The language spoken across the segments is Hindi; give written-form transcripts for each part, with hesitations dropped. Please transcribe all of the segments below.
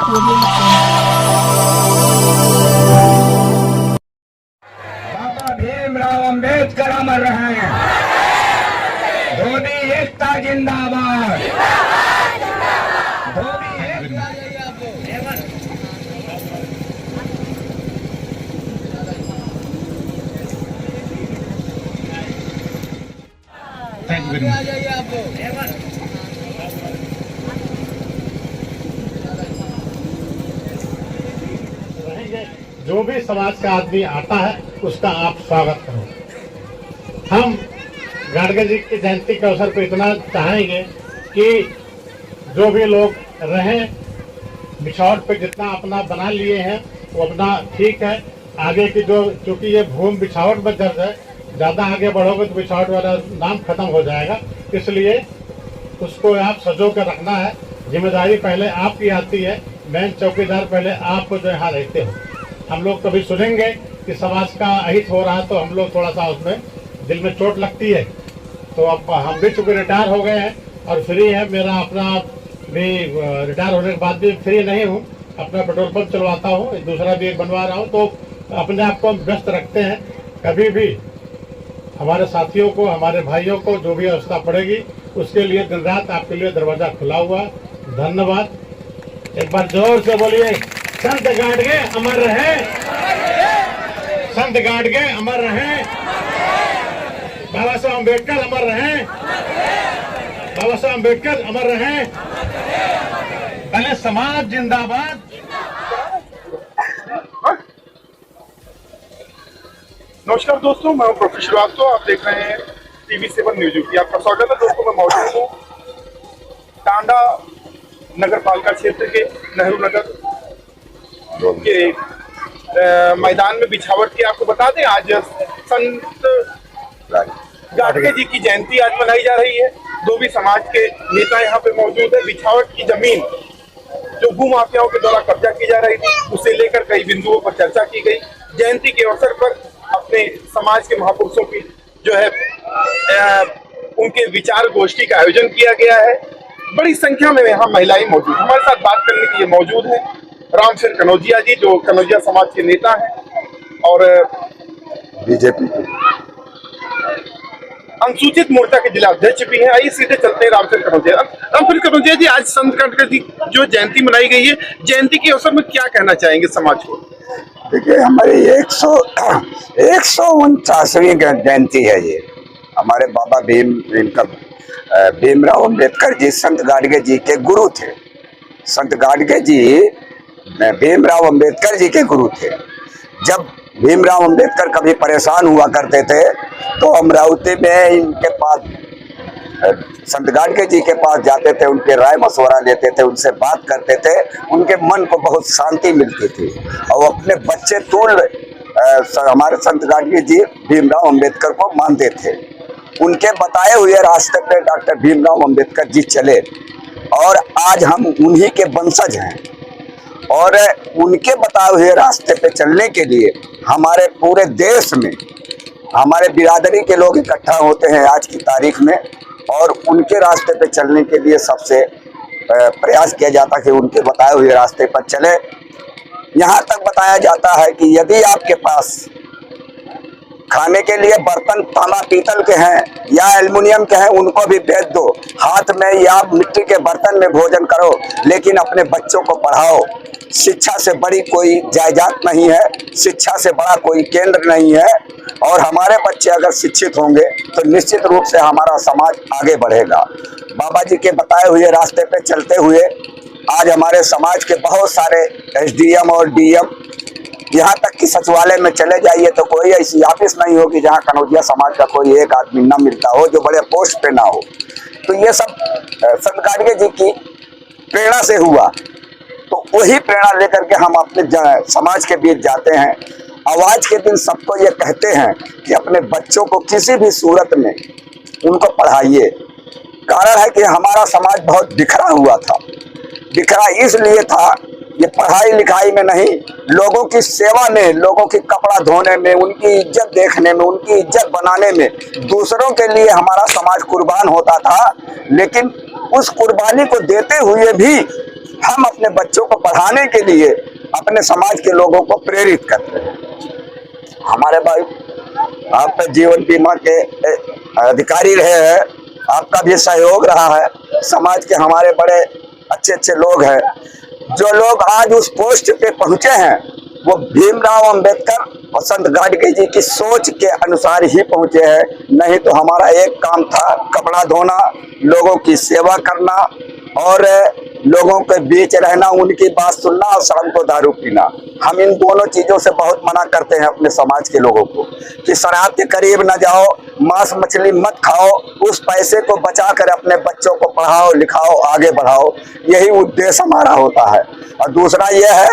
बाबा भीमराव अंबेडकर अमर रहे। धोबी एकता जिंदाबाद। धोबी एकता। Thank you very much. जो भी समाज का आदमी आता है उसका आप स्वागत करो। हम गाडगे जी की जयंती के अवसर पर इतना चाहेंगे कि जो भी लोग रहें बिछौट पे जितना अपना बना लिए हैं वो अपना ठीक है। आगे की जो चूंकि ये भूमि बिछावट में दर्ज है, ज़्यादा आगे बढ़ोगे तो बिछौट वाला नाम खत्म हो जाएगा, इसलिए उसको आप सजो कर रखना है। जिम्मेदारी पहले आपकी आती है, मेन चौकीदार पहले आप जो यहाँ रहते हो। हम लोग कभी सुनेंगे कि समाज का अहित हो रहा तो हम लोग थोड़ा सा उसमें दिल में चोट लगती है। तो अब हम भी चूँकि रिटायर हो गए हैं और फ्री है, मेरा अपना भी रिटायर होने के बाद भी फ्री नहीं हूँ, अपना पेट्रोल पंप चलवाता हूँ, दूसरा भी एक बनवा रहा हूँ, तो अपने आप को व्यस्त रखते हैं। कभी भी हमारे साथियों को, हमारे भाइयों को जो भी अवस्था पड़ेगी उसके लिए दिन रात आपके लिए दरवाजा खुला हुआ। धन्यवाद। एक बार जोर से बोलिए, संत गाडगे अमर रहे, संत गाडगे अमर रहे, बाबा साहब अम्बेडकर अमर रहे, बाबा साहब अम्बेडकर अमर रहे। पहले समाज जिंदाबाद। नमस्कार दोस्तों, मैं हूं प्रोफेसर श्रीवास्तव। आप देख रहे हैं TV7 न्यूज यूपी। आपका स्वागत है दोस्तों। मैं मौजूद हूं टांडा नगर पालिका क्षेत्र के नेहरू नगर के मैदान में बिछावट की। आपको बता दें, आज संत गाडगे जी की जयंती आज मनाई जा रही है। धोबी समाज के नेता यहाँ पे मौजूद है। बिछावट की जमीन जो भू माफियाओं के द्वारा कब्जा की जा रही थी, उसे लेकर कई बिंदुओं पर चर्चा की गई। जयंती के अवसर पर अपने समाज के महापुरुषों की जो है उनके विचार गोष्ठी का आयोजन किया गया है। बड़ी संख्या में यहाँ महिलाएं मौजूद। हमारे साथ बात करने के लिए मौजूद है रामसिंह कनौजिया जी, जो कनौजिया समाज के नेता हैं और बीजेपी अनुसूचित मोर्चा के जिला अध्यक्ष भी हैं। आइए सीधे चलते हैं रामसिंह कनौजिया। रामसिंह कनौजिया जी, आज संत गाडगे जी जो जयंती मनाई गई है, जयंती के अवसर में क्या कहना चाहेंगे समाज को? देखिए, हमारी 149वीं जयंती है ये। हमारे बाबा भीमराव अंबेडकर जी संत गाडगे जी के गुरु थे। संत गाडगे जी भीमराव अंबेडकर जी के गुरु थे। जब भीमराव अंबेडकर कभी परेशान हुआ करते थे तो अमरावती में इनके पास, संत गाडगे जी के पास जाते थे, उनके राय मशवरा लेते थे, उनसे बात करते थे। उनके मन को बहुत शांति मिलती थी और अपने बच्चे तुल्य हमारे संत गाडगे जी भीमराव अंबेडकर को मानते थे। उनके बताए हुए रास्ते पे डॉक्टर भीमराव अंबेडकर जी चले और आज हम उन्हीं के वंशज हैं। और उनके बताए हुए रास्ते पे चलने के लिए हमारे पूरे देश में हमारे बिरादरी के लोग इकट्ठा होते हैं आज की तारीख में, और उनके रास्ते पे चलने के लिए सबसे प्रयास किया जाता है कि उनके बताए हुए रास्ते पर चले। यहाँ तक बताया जाता है कि यदि आपके पास खाने के लिए बर्तन तांबा पीतल के हैं या एल्युमिनियम के हैं, उनको भी बेच दो। हाथ में या मिट्टी के बर्तन में भोजन करो, लेकिन अपने बच्चों को पढ़ाओ। शिक्षा से बड़ी कोई जायदाद नहीं है, शिक्षा से बड़ा कोई केंद्र नहीं है। और हमारे बच्चे अगर शिक्षित होंगे तो निश्चित रूप से हमारा समाज आगे बढ़ेगा। बाबा जी के बताए हुए रास्ते पे चलते हुए आज हमारे समाज के बहुत सारे SDM और DM, यहाँ तक कि सचिवालय में चले जाइए तो कोई ऐसी ऑफिस नहीं होगी जहाँ कनौजिया समाज का कोई एक आदमी न मिलता हो जो बड़े पोस्ट पे ना हो। तो ये सब संत गाडगे जी की प्रेरणा से हुआ। तो वही प्रेरणा लेकर के हम अपने समाज के बीच जाते हैं। आवाज के दिन सबको ये कहते हैं कि अपने बच्चों को किसी भी सूरत में उनको पढ़ाइए। कारण है कि हमारा समाज बहुत बिखरा हुआ था। बिखरा इसलिए था, ये पढ़ाई लिखाई में नहीं, लोगों की सेवा में, लोगों की कपड़ा धोने में, उनकी इज्जत देखने में, उनकी इज्जत बनाने में दूसरों के लिए हमारा समाज कुर्बान होता था। लेकिन उस कुर्बानी को देते हुए भी हम अपने बच्चों को पढ़ाने के लिए अपने समाज के लोगों को प्रेरित करते हैं। हमारे भाई आप जीवन बीमा के अधिकारी रहे हैं, आपका भी सहयोग रहा है। समाज के हमारे बड़े अच्छे अच्छे लोग हैं। जो लोग आज उस पोस्ट पे पहुंचे हैं वो भीमराव अंबेडकर और संत गाडगे जी की सोच के अनुसार ही पहुंचे हैं। नहीं तो हमारा एक काम था कपड़ा धोना, लोगों की सेवा करना और लोगों के बीच रहना, उनकी बात सुनना और शाम को दारू पीना। हम इन दोनों चीज़ों से बहुत मना करते हैं अपने समाज के लोगों को कि शराब के करीब न जाओ, मांस मछली मत खाओ, उस पैसे को बचा कर अपने बच्चों को पढ़ाओ लिखाओ आगे बढ़ाओ। यही उद्देश्य हमारा होता है। और दूसरा यह है,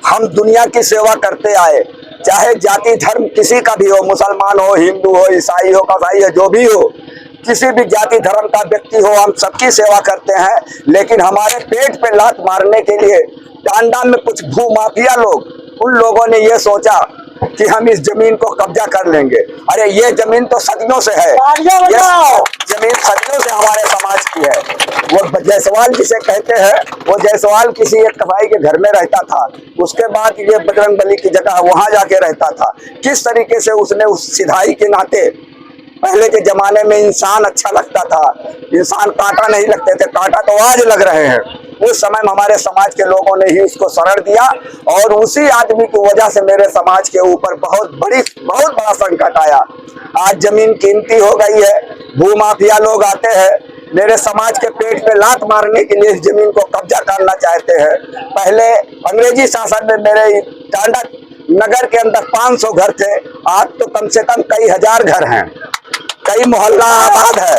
हम दुनिया की सेवा करते आए, चाहे जाति धर्म किसी का भी हो, मुसलमान हो, हिंदू हो, ईसाई हो, कसाई हो, जो भी हो, किसी भी जाति धर्म का व्यक्ति हो, हम सबकी सेवा करते हैं। लेकिन हमारे पेट पे लात मारने के लिए टांडा में कुछ भूमाफिया लोग, उन लोगों ने ये सोचा कि हम इस जमीन को कब्जा कर लेंगे। अरे ये जमीन तो सदियों से है, ये जमीन सदियों से हमारे समाज की है। वो जायसवाल जिसे कहते हैं, वो जायसवाल किसी एक कसाई के घर में रहता था, उसके बाद ये बजरंगबली की जगह वहां जाके रहता था। किस तरीके से उसने उस सिधाई के नाते, पहले के जमाने में इंसान अच्छा लगता था, इंसान कांटा नहीं लगते थे, कांटा तो आज लग रहे हैं। उस समय हमारे समाज के लोगों ने ही उसको शरण दिया और उसी आदमी की वजह से मेरे समाज के ऊपर बहुत बड़ा संकट आया। आज जमीन कीमती हो गई है, भूमाफिया लोग आते हैं, मेरे समाज के पेट पे लात मारने के लिए इस जमीन को कब्जा करना चाहते हैं। पहले अंग्रेजी शासन में मेरे टांडा नगर के अंदर 500 घर थे, आज तो कम से कम कई हजार घर हैं, कई मोहल्ला आबाद है।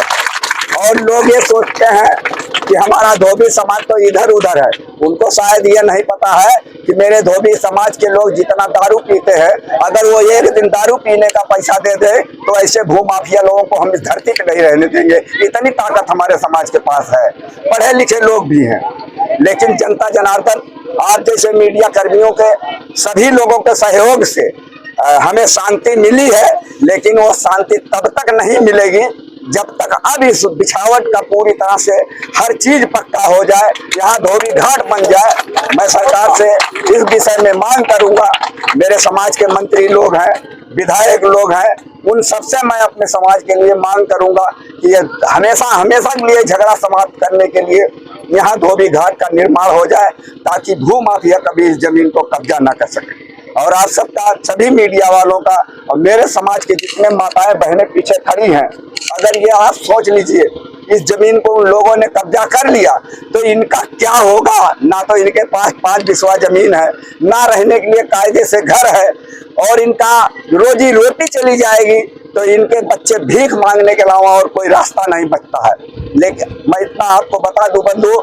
और लोग ये सोचते हैं कि हमारा धोबी समाज तो इधर उधर है। उनको शायद ये नहीं पता है कि मेरे धोबी समाज के लोग जितना दारू पीते हैं, अगर वो एक दिन दारू पीने का पैसा दे दे तो ऐसे भूमाफिया लोगों को हम इस धरती पे नहीं रहने देंगे। इतनी ताकत हमारे समाज के पास है, पढ़े लिखे लोग भी हैं। लेकिन जनता जनार्दन, आप जैसे मीडिया कर्मियों के सभी लोगों के सहयोग से हमें शांति मिली है। लेकिन वो शांति तब तक नहीं मिलेगी जब तक अब इस बिछावट का पूरी तरह से हर चीज पक्का हो जाए, यहाँ धोबी घाट बन जाए। मैं सरकार से इस विषय में मांग करूंगा। मेरे समाज के मंत्री लोग हैं, विधायक लोग हैं, उन सबसे मैं अपने समाज के लिए मांग करूंगा कि ये हमेशा के लिए झगड़ा समाप्त करने के लिए यहाँ धोबी घाट का निर्माण हो जाए, ताकि भूमाफिया कभी इस जमीन को कब्जा न कर सके। और आप सबका, सभी मीडिया वालों का और मेरे समाज के जितने माताएं बहनें पीछे खड़ी हैं, अगर ये आप सोच लीजिए इस जमीन को उन लोगों ने कब्जा कर लिया तो इनका क्या होगा। ना तो इनके पास 5 बिस्वा जमीन है, ना रहने के लिए कायदे से घर है, और इनका रोजी रोटी चली जाएगी तो इनके बच्चे भीख मांगने के अलावा और कोई रास्ता नहीं बचता है। लेकिन मैं इतना आपको बता दूं बंधु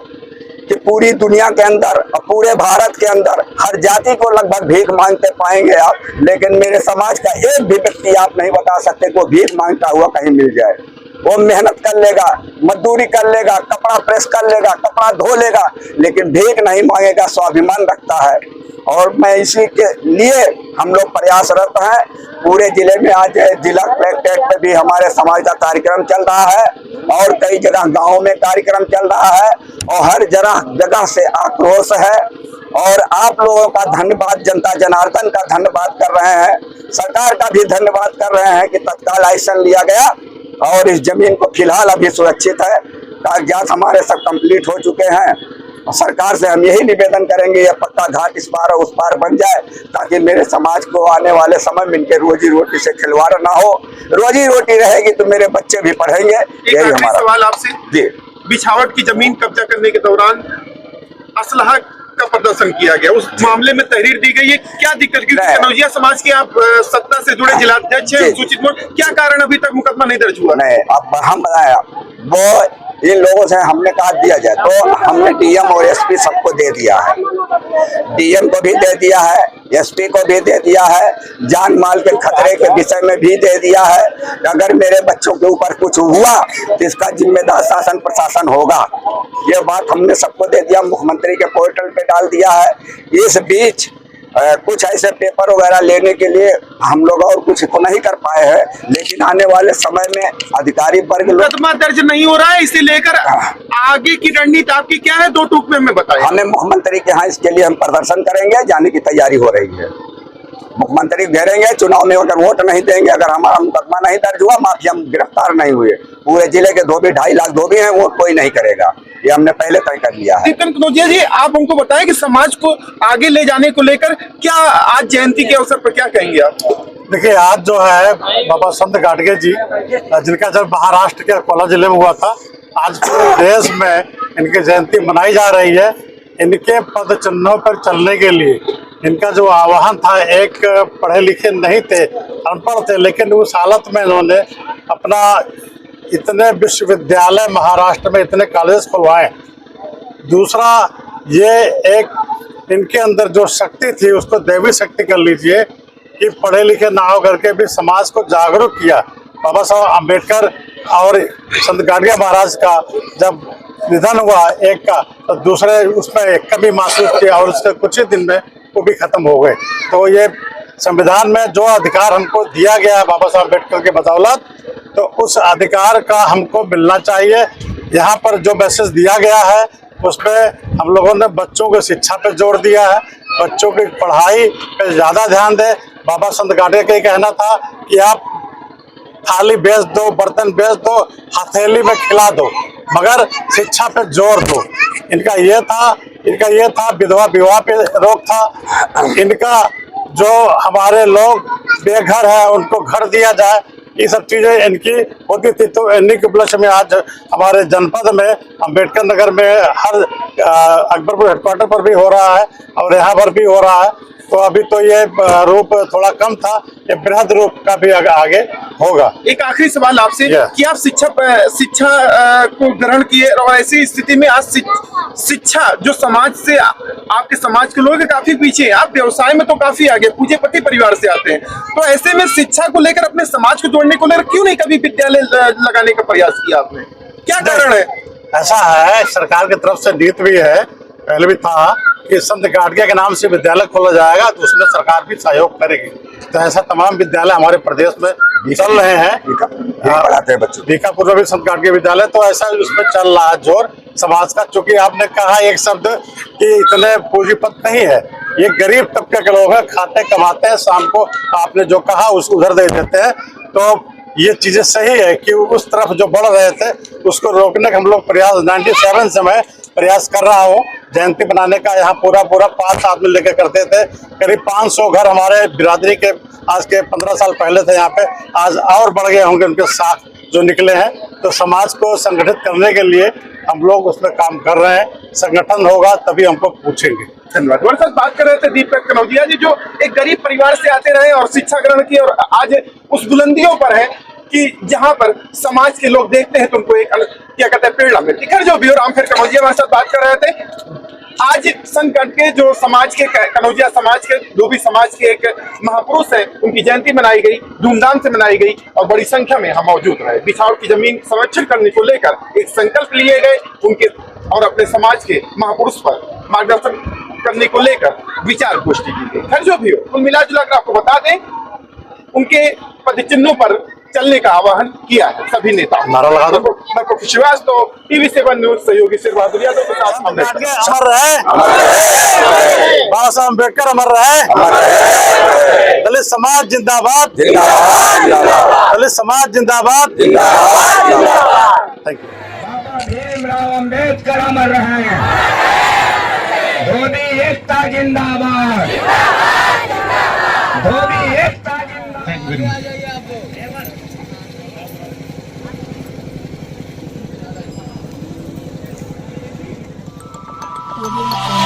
कि पूरी दुनिया के अंदर और पूरे भारत के अंदर हर जाति को लगभग भीख मांगते पाएंगे आप, लेकिन मेरे समाज का एक भी व्यक्ति आप नहीं बता सकते को भीख मांगता हुआ कहीं मिल जाए। वो मेहनत कर लेगा, मजदूरी कर लेगा, कपड़ा प्रेस कर लेगा, कपड़ा धो लेगा, लेकिन भीख नहीं मांगेगा, स्वाभिमान रखता है। और मैं इसी के लिए हम लोग प्रयासरत हैं। पूरे जिले में आज जिला कलेक्ट्रेट पे भी हमारे समाज का कार्यक्रम चल रहा है और कई जगह गाँव में कार्यक्रम चल रहा है और हर जगह से आक्रोश है। और आप लोगों का धन्यवाद, जनता जनार्दन का धन्यवाद कर रहे हैं, सरकार का भी धन्यवाद कर रहे हैं कि तत्काल एक्शन लिया गया और इस जमीन को फिलहाल अभी सुरक्षित है। कागजात हमारे सब कंप्लीट हो चुके हैं और सरकार से हम यही निवेदन करेंगे यह पक्का घाट इस पार और उस पार बन जाए, ताकि मेरे समाज को आने वाले समय में इनके रोजी रोटी से खिलवाड़ ना हो। रोजी रोटी रहेगी तो मेरे बच्चे भी पढ़ेंगे। यही हमारा सवाल आपसे जी। बिछावट की जमीन कब्जा करने के दौरान असलहा का प्रदर्शन किया गया, उस मामले में तहरीर दी गई है, क्या दिक्कत? क्योंकि कनौजिया समाज के आप सत्ता से जुड़े जिलाध्यक्ष हैं, सूचित मोड, क्या कारण अभी तक मुकदमा नहीं दर्ज हुआ? नहीं, अब हम बताया वो इन लोगों से हमने कहा दिया जाए, तो हमने डीएम और एसपी सबको दे दिया है। डीएम को भी दे दिया है, एसपी को भी दे दिया है, जान माल के खतरे के विषय में भी दे दिया है। अगर मेरे बच्चों के ऊपर कुछ हुआ तो इसका जिम्मेदार शासन प्रशासन होगा। ये बात हमने सबको दे दिया, मुख्यमंत्री के पोर्टल पे डाल दिया है। इस बीच कुछ ऐसे पेपर वगैरह लेने के लिए हम लोग और कुछ तो नहीं कर पाए हैं, लेकिन आने वाले समय में अधिकारी वर्ग लोग मुकदमा दर्ज नहीं हो रहा है, इसे लेकर आगे की रणनीति आपकी क्या है, 2 टूक में हमें बताइए। हमें मुख्यमंत्री के यहाँ इसके लिए हम प्रदर्शन करेंगे, जाने की तैयारी हो रही है। मुख्यमंत्री घेरेंगे, चुनाव में अगर वोट नहीं देंगे, अगर हमारा मुकदमा नहीं दर्ज हुआ, माफिया गिरफ्तार नहीं हुए, पूरे जिले के धोबी 2.5 लाख धोबी हैं, वोट कोई नहीं करेगा, ये हमने पहले तय कर लिया है। दीपक कनौजिया जी, आप हमको बताएं कि समाज को आगे ले जाने को लेकर क्या आज जयंती के अवसर पर क्या कहेंगे आप? देखिए, आज जो है बाबा संत गाडगे जी, जिनका जब महाराष्ट्र के अकोला जिले में हुआ था, आज पूरे देश में इनकी जयंती मनाई जा रही है। इनके पद चिन्हों पर चलने के लिए इनका जो आह्वान था, एक पढ़े लिखे नहीं थे, अनपढ़ थे, लेकिन उस हालत में इन्होंने अपना इतने विश्वविद्यालय महाराष्ट्र में इतने कॉलेज खुलवाए। दूसरा, ये एक इनके अंदर जो शक्ति थी उसको दैवी शक्ति कर लीजिए कि पढ़े लिखे ना हो करके भी समाज को जागरूक किया। बाबा साहब अम्बेडकर और संत गाडगे महाराज का जब निधन हुआ एक का, तो दूसरे उसमें एक कमी महसूस किया और उसके कुछ ही दिन में वो भी खत्म हो गए। तो ये संविधान में जो अधिकार हमको दिया गया है बाबा साहब अम्बेडकर के बदौलत, तो उस अधिकार का हमको मिलना चाहिए। यहाँ पर जो मैसेज दिया गया है उसमें हम लोगों ने बच्चों की शिक्षा पे जोर दिया है, बच्चों की पढ़ाई पे ज़्यादा ध्यान दें। बाबा संत गाडगे का कहना था कि आप थाली बेच दो, बर्तन बेच दो, हथेली में खिला दो, मगर शिक्षा पे जोर दो। इनका ये था विधवा विवाह पे रोक था। इनका जो हमारे लोग बेघर है उनको घर दिया जाए, ये सब चीजें इनकी होती थी। तो इन्हीं के उपलक्ष्य में आज हमारे जनपद में अम्बेडकर नगर में हर अकबरपुर हेडक्वार्टर पर भी हो रहा है और यहाँ पर भी हो रहा है। तो अभी तो ये रूप थोड़ा कम था, ये बृहद रूप का भी आगे होगा। एक आखिरी सवाल आपसे कि आप शिक्षा को ग्रहण किए और ऐसी स्थिति में आज शिक्षा जो समाज से आपके समाज के लोग काफी पीछे हैं, आप व्यवसाय में तो काफी आगे, पूंजीपति परिवार से आते हैं, तो ऐसे में शिक्षा को लेकर अपने समाज को जोड़ने को लेकर क्यों नहीं कभी विद्यालय लगाने का प्रयास किया आपने, क्या कारण है? ऐसा है, सरकार की तरफ से नीति भी है, पहले भी था कि संत गाडगे के नाम से विद्यालय खोला जाएगा, तो उसमें सरकार भी सहयोग करेगी। तो ऐसा तमाम विद्यालय हमारे प्रदेश में चल रहे हैं, पढ़ाते हैं बच्चों। बीकापुर में भी संत गाडगे विद्यालय, तो ऐसा उसमें चल रहा है जोर समाज का। चूंकि आपने कहा एक शब्द कि इतने पूंजीपति नहीं है, ये गरीब तबके के लोग हैं, खाते कमाते हैं, शाम को आपने जो कहा उस उधर दे देते हैं। तो ये चीजें सही है कि उस तरफ जो बढ़ रहे थे उसको रोकने का हम लोग प्रयास 97 से मैं प्रयास कर रहा हूँ जयंती बनाने का। यहाँ पूरा 5 आदमी लेकर करते थे, करीब 500 घर हमारे बिरादरी के आज के 15 साल पहले थे यहाँ पे, आज और बढ़ गए होंगे उनके साथ जो निकले हैं। तो समाज को संगठित करने के लिए हम लोग उसमें काम कर रहे हैं, संगठन होगा तभी हमको पूछेंगे। धन्यवाद। हमारे साथ बात कर रहे थे दीपक कनौजिया जी, जो एक गरीब परिवार से आते रहे और शिक्षा ग्रहण की और आज उस बुलंदियों पर है कि जहां पर समाज के लोग देखते हैं तो उनको एक क्या कहते हैं प्रेरणा मिलती है। जो भी हो, रामखेड़ कनौजिया हमारे साथ बात कर रहे थे। आज संत गाडगे जो समाज के कनौजिया समाज के धोबी समाज के एक महापुरुष है, उनकी जयंती मनाई गई, धूमधाम से मनाई गई और बड़ी संख्या में हम मौजूद रहे। बिछावट की जमीन संरक्षण करने को लेकर एक संकल्प लिए गए उनके और अपने समाज के महापुरुष पर मार्गदर्शन करने को लेकर विचार गोष्ठी की गई। खैर जो भी हो, कुल मिला जुला कर आपको बता दें उनके पद चिन्हों पर चलने का आह्वान किया है सभी नेताओं। नारा लगा दो। मैं प्रोफेसर श्रीवास्तव, TV7 न्यूज सहयोगी सिर बहादुर यादव के साथ अमर रहे, बाबा साहब अम्बेडकर अमर रहे, दलित समाज जिंदाबाद, दलित समाज जिंदाबाद। Thank you. बाबा भीमराव अम्बेडकर अमर रहे, धोबी एकता जिंदाबाद, धोबी एकता जिंदाबाद। Audio